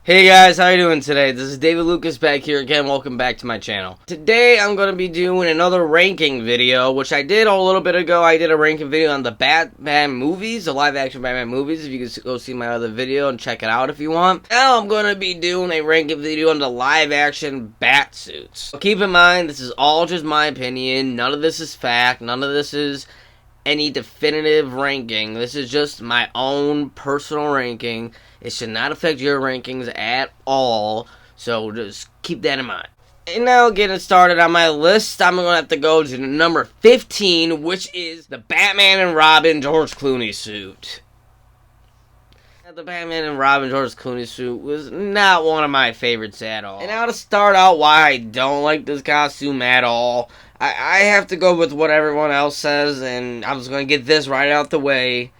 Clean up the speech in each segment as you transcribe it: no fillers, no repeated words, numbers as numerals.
Hey guys, how you doing today? This is David Lucas back here again. Welcome back to my channel. Today I'm going to be doing another ranking video, which I did a little bit ago. I did a ranking video on the Batman movies, the live action Batman movies. If you can go see my other video and check it out if you want. Now I'm going to be doing a ranking video on the live action Batsuits. Keep in mind, this is all just my opinion. None of this is fact. None of this is any definitive ranking. This is just my own personal ranking. It should not affect your rankings at all, so just keep that in mind. And now getting started on my list, I'm going to have to go to number 15, which is the Batman and Robin George Clooney suit. The Batman and Robin George Clooney suit was not one of my favorites at all. And now to start out why I don't like this costume at all, I have to go with what everyone else says, and I'm just going to get this right out the way.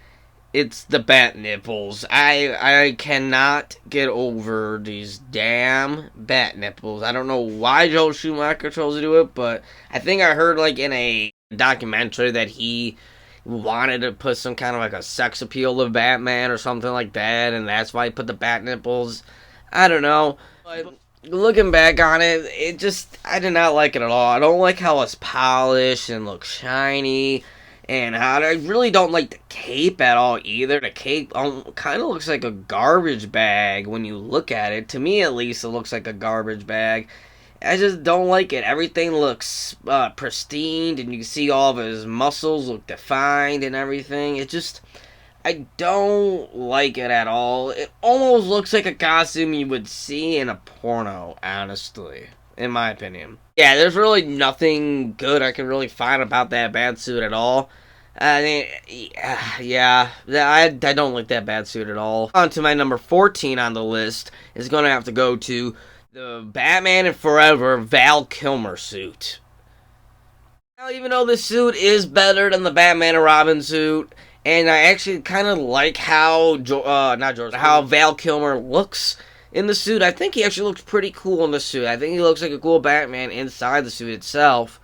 It's the bat nipples. I cannot get over these damn bat nipples. I don't know why Joel Schumacher chose to do it, but I think I heard like in a documentary that he wanted to put some kind of like a sex appeal of Batman or something like that, and that's why he put the bat nipples. I don't know. But looking back on it, I did not like it at all. I don't like how it's polished and looks shiny. And I really don't like the cape at all either. The cape kind of looks like a garbage bag when you look at it. To me, at least, it looks like a garbage bag. I just don't like it. Everything looks pristine, and you can see all of his muscles look defined and everything. I don't like it at all. It almost looks like a costume you would see in a porno, honestly, in my opinion. Yeah, there's really nothing good I can really find about that Batsuit at all. I mean, yeah, I don't like that Batsuit at all. On to my number 14 on the list is going to have to go to the Batman and Forever Val Kilmer suit. Now, even though this suit is better than the Batman and Robin suit, and I actually kind of like how how Val Kilmer looks in the suit. I think he actually looks pretty cool in the suit. I think he looks like a cool Batman inside the suit itself.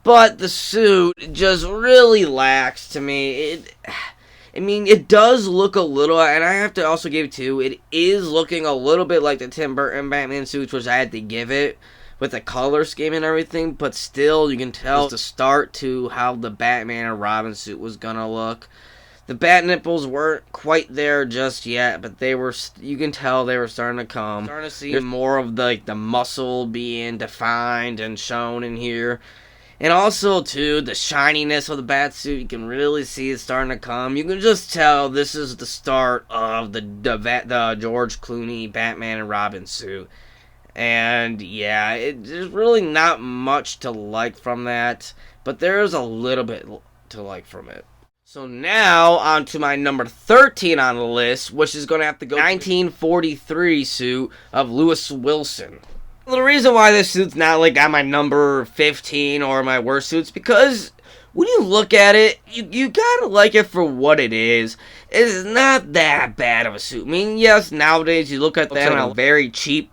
But the suit just really lacks to me. It does look a little, and I have to also give it to, it is looking a little bit like the Tim Burton Batman suits, which I had to give it, with the color scheme and everything, but still, you can tell it's the start to how the Batman and Robin suit was gonna look. The bat nipples weren't quite there just yet, but you can tell they were starting to come. Starting to see more of the muscle being defined and shown in here. And also, too, the shininess of the bat suit, you can really see it starting to come. You can just tell this is the start of the George Clooney Batman and Robin suit. And yeah, there's really not much to like from that, but there is a little bit to like from it. So now, on to my number 13 on the list, which is going to have to go 1943 suit of Lewis Wilson. The reason why this suit's not like on my number 15 or my worst suits, because when you look at it, you gotta like it for what it is. It's not that bad of a suit. I mean, yes, nowadays you look at that on a very cheap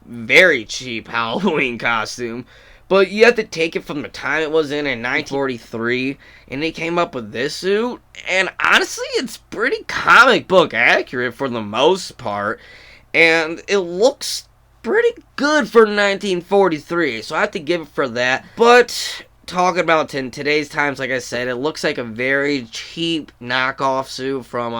Halloween costume. But you have to take it from the time it was in 1943, and they came up with this suit. And honestly, it's pretty comic book accurate for the most part. And it looks pretty good for 1943, so I have to give it for that. But talking about in today's times, like I said, it looks like a very cheap knockoff suit from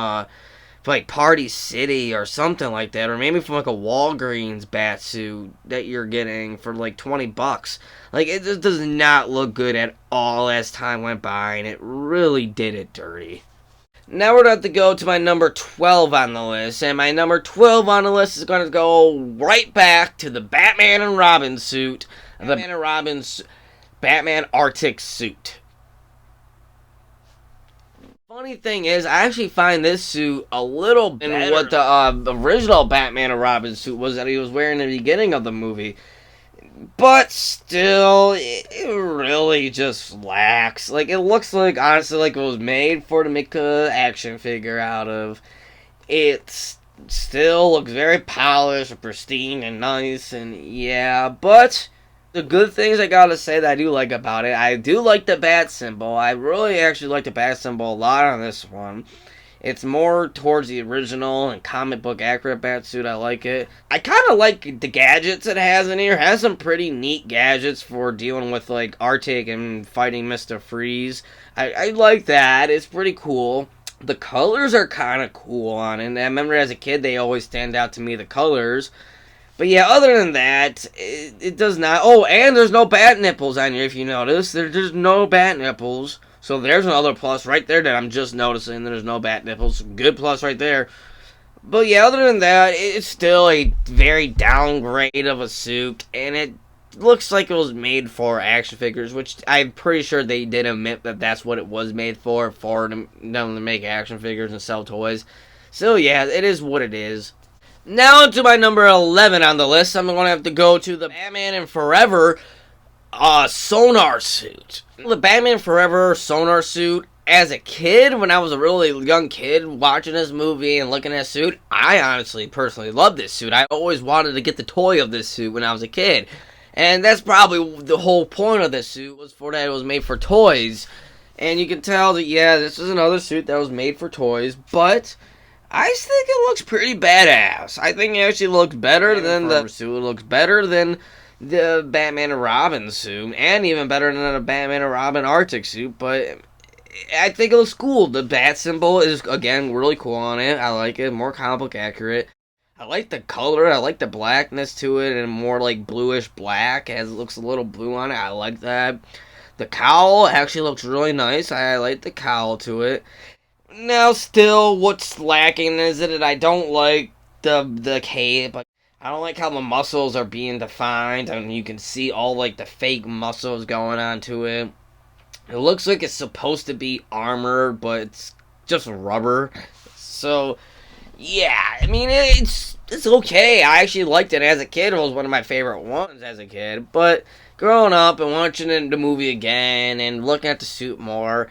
like Party City or something like that, or maybe from like a Walgreens bat suit that you're getting for like $20. Like, it just does not look good at all as time went by, and it really did it dirty. Now we're going to have to go to my number 12 on the list, and my number 12 on the list is going to go right back to the Batman and Robin suit, Batman and Robin's Batman Arctic suit. Funny thing is, I actually find this suit a little better than what the original Batman and Robin suit was that he was wearing in the beginning of the movie. But still, it really just lacks. Like, it looks like, honestly, like it was made to make an action figure out of. It still looks very polished and pristine and nice, and yeah, but the good things I gotta say that I do like about it, I do like the bat symbol. I really actually like the bat symbol a lot on this one. It's more towards the original and comic book accurate Batsuit. I like it. I kind of like the gadgets it has in here. It has some pretty neat gadgets for dealing with like Arctic and fighting Mr. Freeze. I like that. It's pretty cool. The colors are kind of cool on it. And I remember as a kid they always stand out to me, the colors. But yeah, other than that, it does not... Oh, and there's no bat nipples on here, if you notice. There's no bat nipples. So there's another plus right there that I'm just noticing. There's no bat nipples. Good plus right there. But yeah, other than that, it's still a very downgrade of a suit. And it looks like it was made for action figures, which I'm pretty sure they did admit that that's what it was made for them to make action figures and sell toys. So yeah, it is what it is. Now to my number 11 on the list, I'm going to have to go to the Batman and Forever sonar suit. The Batman Forever sonar suit, as a kid, when I was a really young kid watching this movie and looking at this suit, I honestly, personally loved this suit. I always wanted to get the toy of this suit when I was a kid. And that's probably the whole point of this suit, was for that it was made for toys. And you can tell that, yeah, this is another suit that was made for toys, but I think it looks pretty badass. I think it actually looks better than the suit. It looks better than the Batman and Robin suit, and even better than the Batman and Robin Arctic suit, but I think it looks cool. The bat symbol is, again, really cool on it. I like it. More comic book accurate. I like the color. I like the blackness to it, and more like bluish black, as it looks a little blue on it. I like that. The cowl actually looks really nice. I like the cowl to it. Now, still, what's lacking is that I don't like the cape. I don't like how the muscles are being defined, and you can see all, like, the fake muscles going on to it. It looks like it's supposed to be armor, but it's just rubber. So, yeah, I mean, it's okay. I actually liked it as a kid. It was one of my favorite ones as a kid. But growing up and watching the movie again and looking at the suit more,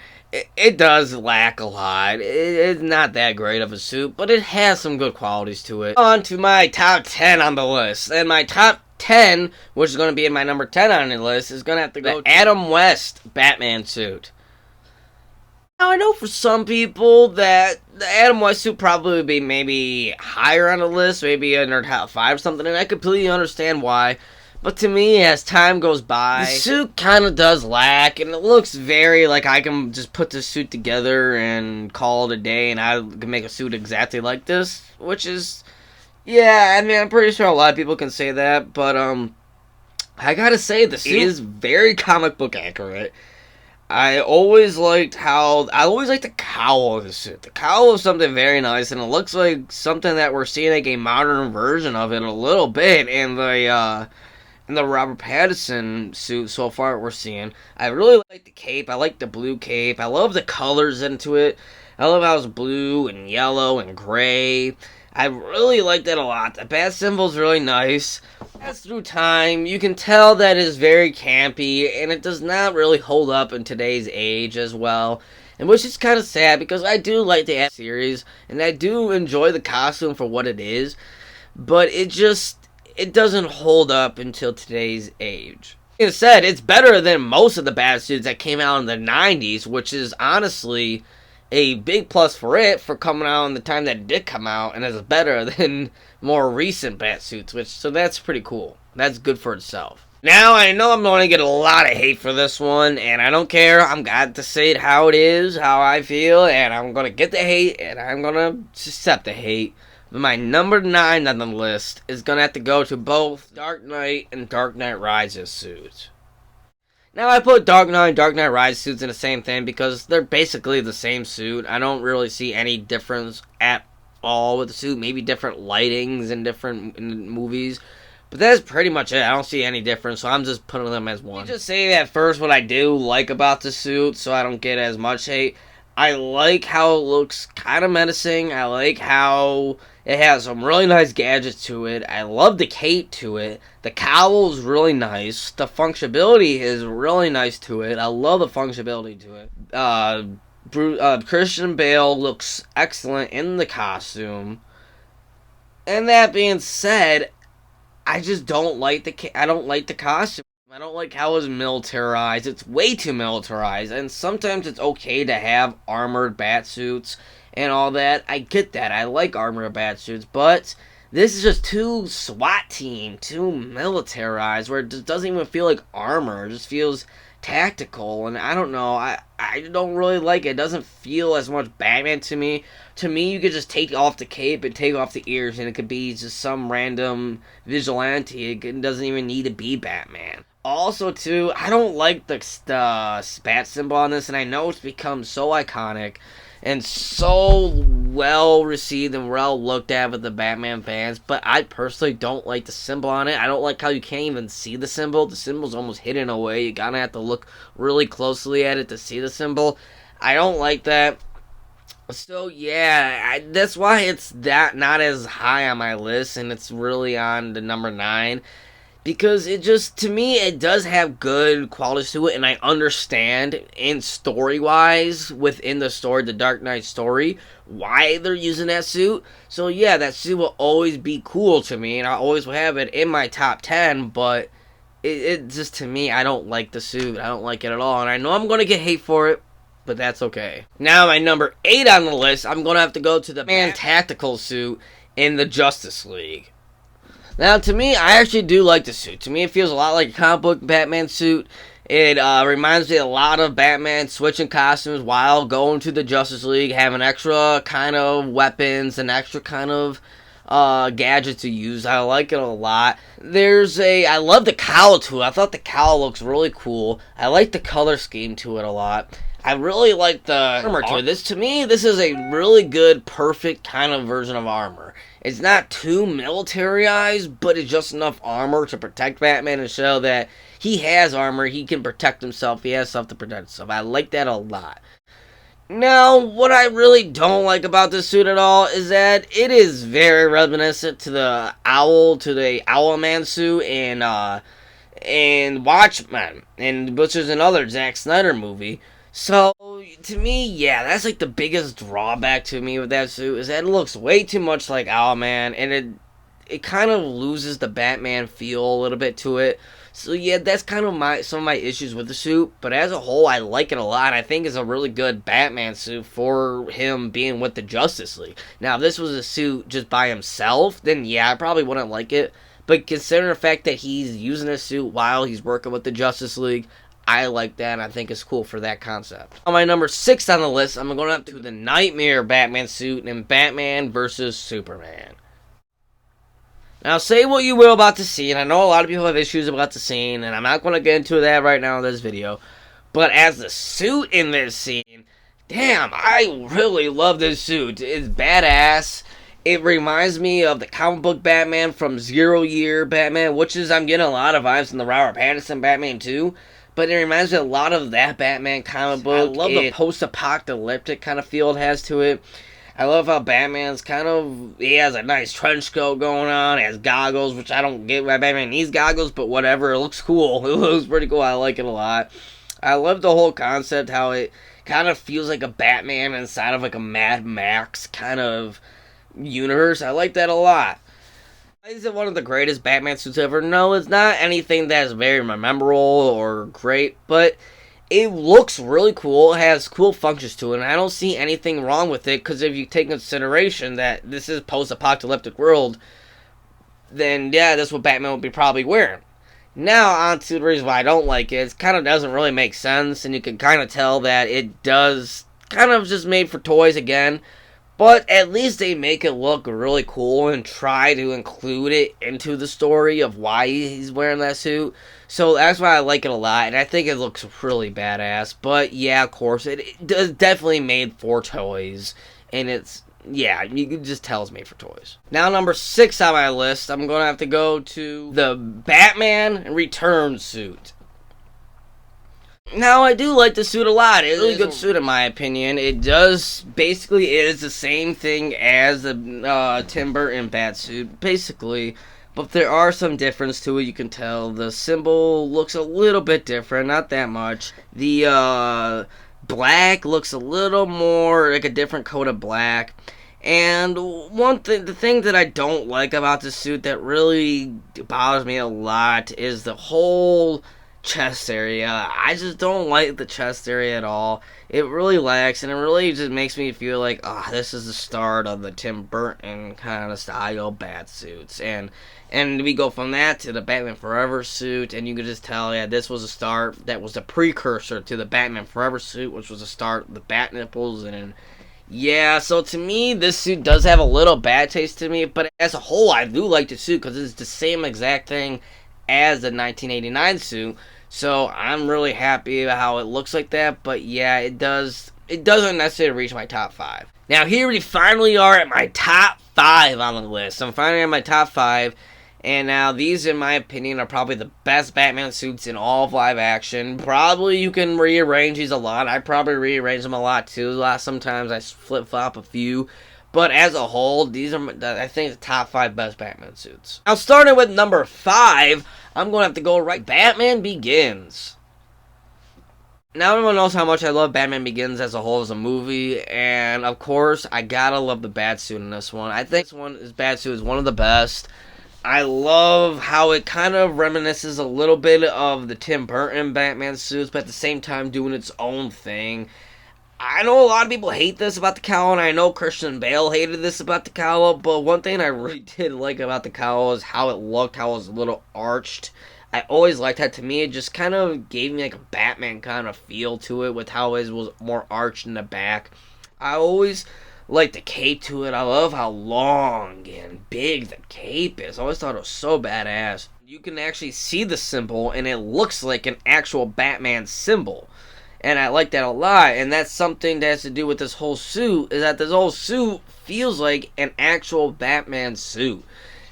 it does lack a lot. It's not that great of a suit, but it has some good qualities to it. On to my top 10 on the list. And my top 10, which is going to be in my number 10 on the list, is going to have to go to Adam West Batman suit. Now, I know for some people that the Adam West suit probably would be maybe higher on the list, maybe in their top 5 or something, and I completely understand why. But to me, as time goes by, the suit kind of does lack, and it looks very like I can just put this suit together and call it a day, and I can make a suit exactly like this, which is, yeah, I mean, I'm pretty sure a lot of people can say that, but, I gotta say, the suit is very comic book accurate. I always liked the cowl of the suit. The cowl is something very nice, and it looks like something that we're seeing like a modern version of it a little bit in the Robert Pattinson suit so far we're seeing. I really like the cape. I like the blue cape. I love the colors into it. I love how it's blue and yellow and gray. I really like that a lot. The bat symbol's really nice. As through time, you can tell that it is very campy, and it does not really hold up in today's age as well. And which is kind of sad, because I do like the series, and I do enjoy the costume for what it is, but it doesn't hold up until today's age. Like I said, it's better than most of the Batsuits that came out in the 90s, which is honestly a big plus for it for coming out in the time that it did come out, and it's better than more recent Batsuits, so that's pretty cool. That's good for itself. Now, I know I'm going to get a lot of hate for this one, and I don't care. I'm got to say it how it is, how I feel, and I'm going to get the hate, and I'm going to accept the hate. But my number 9 on the list is going to have to go to both Dark Knight and Dark Knight Rises suits. Now, I put Dark Knight and Dark Knight Rises suits in the same thing because they're basically the same suit. I don't really see any difference at all with the suit. Maybe different lightings in different movies. But that's pretty much it. I don't see any difference, so I'm just putting them as one. Let me just say at first what I do like about the suit so I don't get as much hate. I like how it looks kind of menacing. I like how it has some really nice gadgets to it. I love the cape to it. The cowl is really nice. The functionality is really nice to it. I love the functionality to it. Christian Bale looks excellent in the costume. And that being said, I just don't like the costume. I don't like how it's militarized. It's way too militarized. And sometimes it's okay to have armored bat suits and all that. I get that. I like armor Batsuits, but this is just too SWAT team, too militarized, where it just doesn't even feel like armor. It just feels tactical, and I don't know. I don't really like it. It doesn't feel as much Batman to me. To me, you could just take off the cape and take off the ears, and it could be just some random vigilante. It doesn't even need to be Batman. Also, too, I don't like the bat symbol on this, and I know it's become so iconic and so well received and well looked at with the Batman fans, but I personally don't like the symbol on it. I don't like how you can't even see the symbol. The symbol's almost hidden away. You gotta have to look really closely at it to see the symbol. I don't like that. So yeah, that's why it's not as high on my list, and it's really on the number 9. Because it just, to me, it does have good qualities to it, and I understand, in story-wise, within the story, the Dark Knight story, why they're using that suit. So yeah, that suit will always be cool to me, and I always will have it in my top 10, but it just, to me, I don't like the suit. I don't like it at all, and I know I'm going to get hate for it, but that's okay. Now, my number 8 on the list, I'm going to have to go to the Batman tactical suit in the Justice League. Now, to me, I actually do like the suit. To me, it feels a lot like a comic book Batman suit. It reminds me a lot of Batman switching costumes while going to the Justice League, having extra kind of weapons and extra kind of gadgets to use. I like it a lot. I love the cowl to it. I thought the cowl looks really cool. I like the color scheme to it a lot. I really like the armor to it. To me, this is a really good, perfect kind of version of armor. It's not too militarized, but it's just enough armor to protect Batman and show that he has armor, he can protect himself, he has stuff to protect himself. I like that a lot. Now, what I really don't like about this suit at all is that it is very reminiscent to the Owlman suit and Watchmen, which is another Zack Snyder movie. So, to me, yeah, that's like the biggest drawback to me with that suit, is that it looks way too much like Owlman, and it kind of loses the Batman feel a little bit to it. So yeah, that's kind of some of my issues with the suit, but as a whole, I like it a lot. I think it's a really good Batman suit for him being with the Justice League. Now, if this was a suit just by himself, then yeah, I probably wouldn't like it. But considering the fact that he's using a suit while he's working with the Justice League, I like that, and I think it's cool for that concept. On my number 6 on the list, I'm going up to the Nightmare Batman suit in Batman vs. Superman. Now, say what you will about the scene. I know a lot of people have issues about the scene, and I'm not going to get into that right now in this video. But as the suit in this scene, damn, I really love this suit. It's badass. It reminds me of the comic book Batman from Zero Year Batman, which is, I'm getting a lot of vibes from the Robert Pattinson Batman too. But it reminds me a lot of that Batman comic book. I love the post-apocalyptic kind of feel it has to it. I love how Batman's he has a nice trench coat going on, he has goggles, which I don't get why Batman needs goggles, but whatever, it looks cool. It looks pretty cool, I like it a lot. I love the whole concept, how it kind of feels like a Batman inside of like a Mad Max kind of universe. I like that a lot. Is it one of the greatest Batman suits ever? No, it's not anything that's very memorable or great, but it looks really cool. It has cool functions to it, and I don't see anything wrong with it, because if you take into consideration that this is post-apocalyptic world, then yeah, that's what Batman would be probably wearing. Now, on to the reason why I don't like it. It kind of doesn't really make sense, and you can kind of tell that it does kind of just made for toys again. But at least they make it look really cool and try to include it into the story of why he's wearing that suit. So that's why I like it a lot, and I think it looks really badass. But yeah, of course, it is definitely made for toys. And yeah, you can just tell it's made for toys. Now, number 6 on my list, I'm going to have to go to the Batman Returns suit. Now, I do like the suit a lot. It's a really good suit in my opinion. It is the same thing as the Tim Burton Batsuit, basically. But there are some difference to it, you can tell. The symbol looks a little bit different, not that much. The black looks a little more like a different coat of black. And the thing that I don't like about the suit that really bothers me a lot is the whole chest area. I just don't like the chest area at all. It really lacks, and it really just makes me feel like, this is the start of the Tim Burton kind of style Batsuits. And we go from that to the Batman Forever suit, and you can just tell, yeah, this was a start that was the precursor to the Batman Forever suit, which was the start of the bat nipples, and yeah, so to me, this suit does have a little bad taste to me, but as a whole, I do like the suit, because it's the same exact thing as the 1989 suit, so I'm really happy about how it looks like that, but yeah, it doesn't necessarily reach my top 5. Now, here we finally are at my top 5 on the list. I'm finally at my top 5, and now these, in my opinion, are probably the best Batman suits in all of live action. Probably you can rearrange these a lot. I probably rearrange them a lot too. Sometimes I flip-flop a few. But as a whole, these are, I think, the top 5 best Batman suits. Now, starting with number 5, I'm going to have to go right. Batman Begins. Now, everyone knows how much I love Batman Begins as a whole as a movie. And, of course, I gotta love the Batsuit in this one. I think this Batsuit is one of the best. I love how it kind of reminisces a little bit of the Tim Burton Batman suits, but at the same time doing its own thing. I know a lot of people hate this about the cowl, and I know Christian Bale hated this about the cowl, but one thing I really did like about the cowl is how it looked, how it was a little arched. I always liked that. To me, it just kind of gave me like a Batman kind of feel to it with how it was more arched in the back. I always like the cape to it. I love how long and big the cape is. I always thought it was so badass. You can actually see the symbol, and it looks like an actual Batman symbol. And I like that a lot. And that's something that has to do with this whole suit, is that this whole suit feels like an actual Batman suit.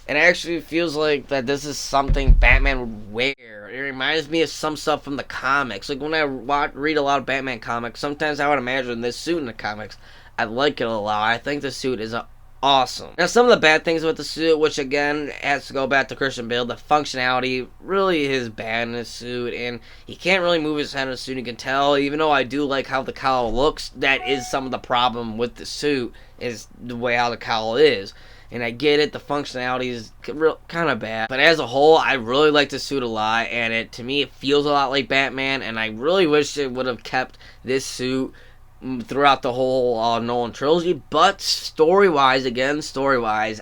It actually feels like that this is something Batman would wear. It reminds me of some stuff from the comics. Like when I read a lot of Batman comics, sometimes I would imagine this suit in the comics. I like it a lot. I think the suit is awesome. Now, some of the bad things with the suit, which again has to go back to Christian Bale, the functionality really is bad in this suit, and he can't really move his head in the suit. You can tell, even though I do like how the cowl looks, that is some of the problem with the suit, is the way how the cowl is. And I get it, the functionality is kind of bad. But as a whole, I really like the suit a lot, and to me, it feels a lot like Batman, and I really wish it would have kept this suit throughout the whole Nolan trilogy. But story-wise,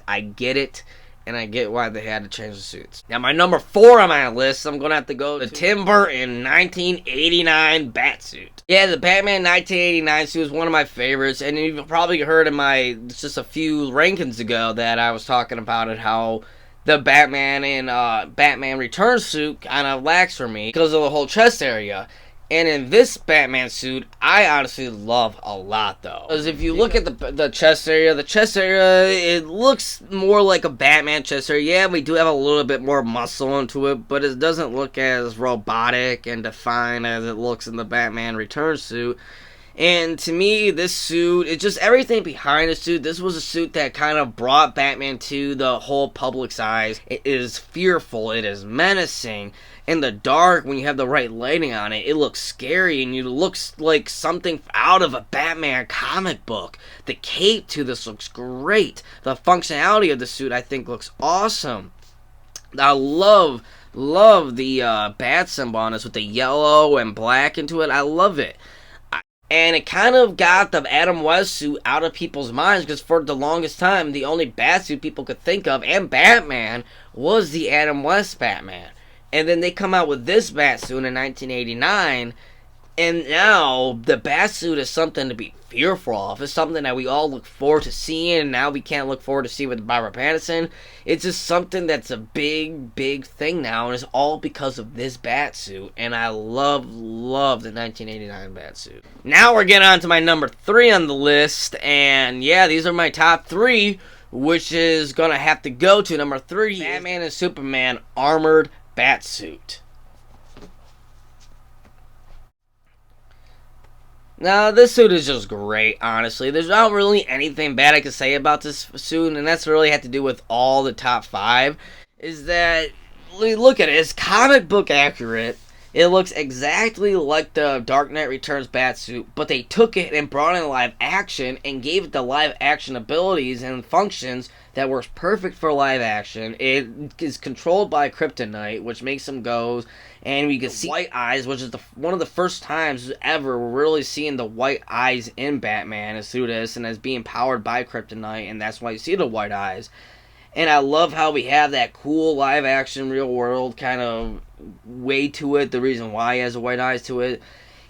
I get it, and I get why they had to change the suits. Now, my number 4 on my list, I'm going to have to go to Tim Burton 1989 Batsuit. Yeah, the Batman 1989 suit is one of my favorites, and you've probably heard in just a few rankings ago that I was talking about it, how the Batman and Batman Returns suit kind of lacks for me because of the whole chest area. And in this Batman suit, I honestly love a lot, though. Because if you look at the chest area, it looks more like a Batman chest area. Yeah, we do have a little bit more muscle into it, but it doesn't look as robotic and defined as it looks in the Batman Returns suit. And to me, this suit, it's just everything behind the suit. This was a suit that kind of brought Batman to the whole public's eyes. It is fearful. It is menacing. In the dark, when you have the right lighting on it, it looks scary, and it looks like something out of a Batman comic book. The cape to this looks great. The functionality of the suit, I think, looks awesome. I love the bat symbol on this with the yellow and black into it. I love it. And it kind of got the Adam West suit out of people's minds, because for the longest time, the only Batsuit people could think of, and Batman, was the Adam West Batman. And then they come out with this Batsuit in 1989, and now the Batsuit is something to be fearful of. It's something that we all look forward to seeing, and now we can't look forward to seeing with Robert Pattinson. It's just something that's a big, big thing now, and it's all because of this Batsuit, and I love the 1989 Batsuit. Now we're getting on to my number 3 on the list, and yeah, these are my top 3, which is gonna have to go to number 3, Batman and Superman Armored Batsuit. Now, this suit is just great, honestly. There's not really anything bad I can say about this suit, and that's really had to do with all the top 5, is that, look at it, it's comic book accurate, It looks exactly like the Dark Knight Returns Batsuit, but they took it and brought in live action and gave it the live action abilities and functions that works perfect for live action. It is controlled by kryptonite, which makes him go, and we can see white eyes, which is one of the first times ever we're really seeing the white eyes in Batman as through this, and as being powered by kryptonite, and that's why you see the white eyes. And I love how we have that cool live action real world kind of way to it, the reason why he has the white eyes to it.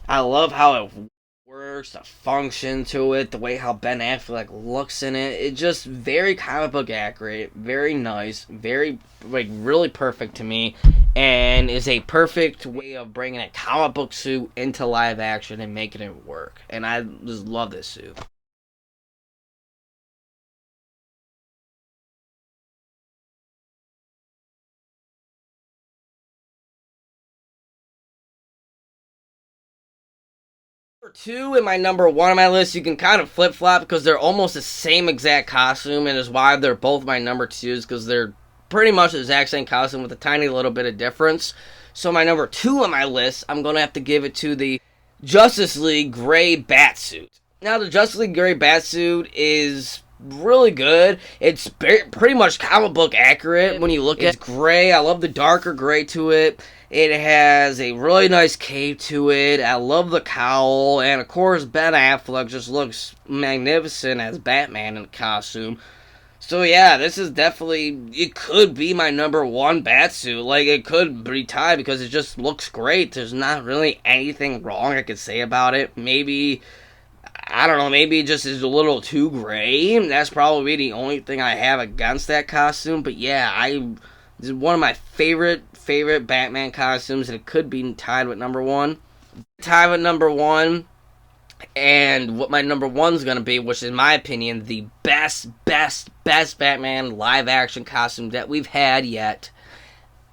I love how it works, the function to it, the way how Ben Affleck looks in it. It's just very comic book accurate, very nice, very, like, really perfect to me, and is a perfect way of bringing a comic book suit into live action and making it work. And I just love this suit. Number two and my number one on my list, you can kind of flip flop because they're almost the same exact costume, and is why they're both my number twos, because they're pretty much the exact same costume with a tiny little bit of difference. So my number two on my list, I'm going to have to give it to the Justice League Gray Batsuit. Now, the Justice League Gray Batsuit is really good. It's pretty much comic book accurate when you look at it. It's gray. I love the darker gray to it. It has a really nice cape to it. I love the cowl. And, of course, Ben Affleck just looks magnificent as Batman in the costume. So, yeah, this is definitely, it could be my number one Batsuit. Like, it could be tied because it just looks great. There's not really anything wrong I could say about it. Maybe, I don't know, maybe it just is a little too gray. That's probably the only thing I have against that costume. But, yeah, this is one of my favorite Batman costumes, and it could be tied with number one. Tied with number one, and what my number one's gonna be, which is, in my opinion, the best Batman live action costume that we've had yet,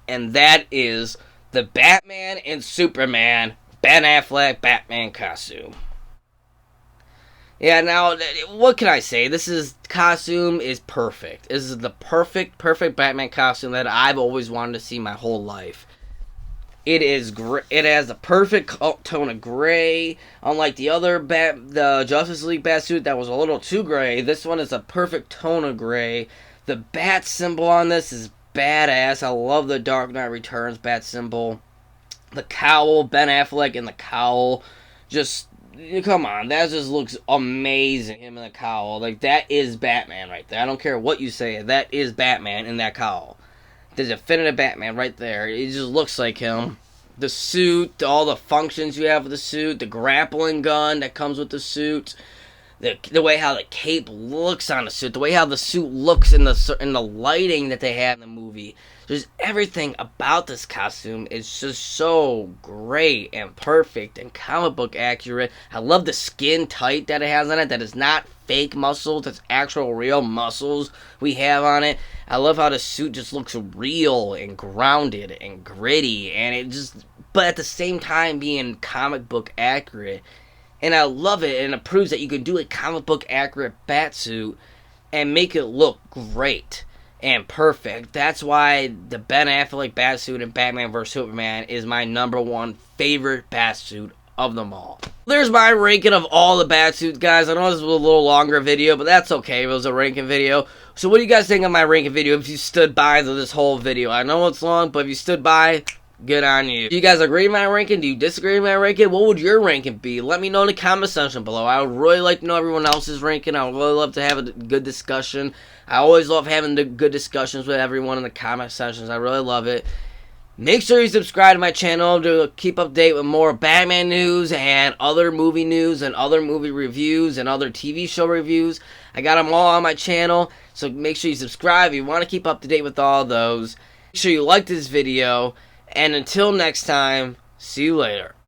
and that is the Batman and Superman Ben Affleck Batman costume. Yeah, now, what can I say? Costume is perfect. This is the perfect Batman costume that I've always wanted to see my whole life. It is it has the perfect tone of gray. Unlike the Justice League Batsuit that was a little too gray, this one is a perfect tone of gray. The bat symbol on this is badass. I love the Dark Knight Returns bat symbol. The cowl, Ben Affleck in the cowl, just, come on, that just looks amazing. Him in the cowl, like, that is Batman right there. I don't care what you say, that is Batman in that cowl. The definitive Batman right there. It just looks like him. The suit, all the functions you have with the suit, the grappling gun that comes with the suit, the way how the cape looks on the suit, the way how the suit looks in the lighting that they have in the movie. Just everything about this costume is just so great and perfect and comic book accurate. I love the skin tight that it has on it. That is not fake muscles. That's actual real muscles we have on it. I love how the suit just looks real and grounded and gritty, and it just, but at the same time being comic book accurate. And I love it, and it proves that you can do a comic book accurate Batsuit and make it look great and perfect. That's why the Ben Affleck Batsuit in Batman vs. Superman is my number one favorite Batsuit of them all. There's my ranking of all the Batsuits, guys. I know this was a little longer video, but that's okay. It was a ranking video. So what do you guys think of my ranking video if you stood by this whole video? I know it's long, but if you stood by, good on you. Do you guys agree with my ranking? Do you disagree with my ranking? What would your ranking be? Let me know in the comment section below. I would really like to know everyone else's ranking. I would really love to have a good discussion. I always love having the good discussions with everyone in the comment sections. I really love it. Make sure you subscribe to my channel to keep up to date with more Batman news and other movie news and other movie reviews and other TV show reviews. I got them all on my channel, so make sure you subscribe if you want to keep up to date with all those. Make sure you like this video, and until next time, see you later.